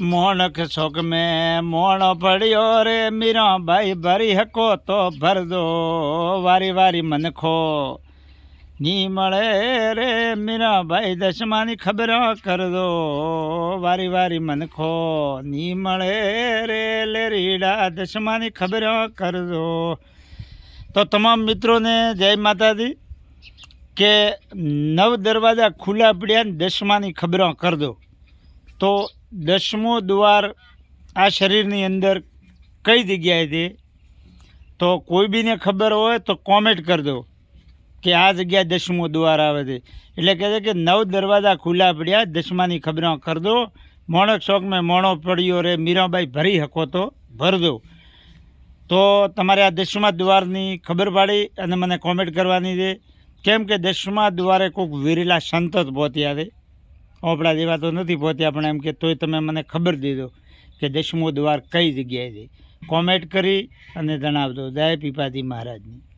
મોણક શોક મેં મોણો પડ્યો રે મીરા ભાઈ ભરી હકો તો ભર દો વારી વારી મનખો ની મળે રે મીરા ભાઈ દશમાની ખબર કર દો વારી વારી મનખો ની મળે રે લેરીડા દશમાની ખબર કર દો। તો તમામ મિત્રોને જય માતાજી કે નવ દરવાજા ખુલ્લા પડ્યા ને દશમાની ખબરો કર દો। તો દસમો દ્વાર આ શરીરની અંદર કઈ જગ્યાએ છે, તો કોઈ બીને ખબર હોય તો કોમેન્ટ કરી દો કે આ જગ્યાએ દસમો દ્વાર આવે છે। એટલે કહે છે કે નવ દરવાજા ખુલ્લા પડ્યા દસમાની ખબરો કર દો, મોણક શોખ મેં મોણો પડ્યો રે મીરાબાઈ ભરી હકો તો ભર દો। તો તમારે આ દસમા દ્વારની ખબર પાડી અને મને કોમેન્ટ કરવાની છે, કેમ કે દસમા દ્વારે કોઈક વીરેલા સંત જ પહોંચ્યા છે, આપણા જેવા તો નથી પહોંચ્યા, પણ એમ કે તોય તમે મને ખબર દીધો કે દસમો દ્વાર કઈ જગ્યાએ છે, કોમેન્ટ કરી અને જણાવજો। જય પીપાજી મહારાજની।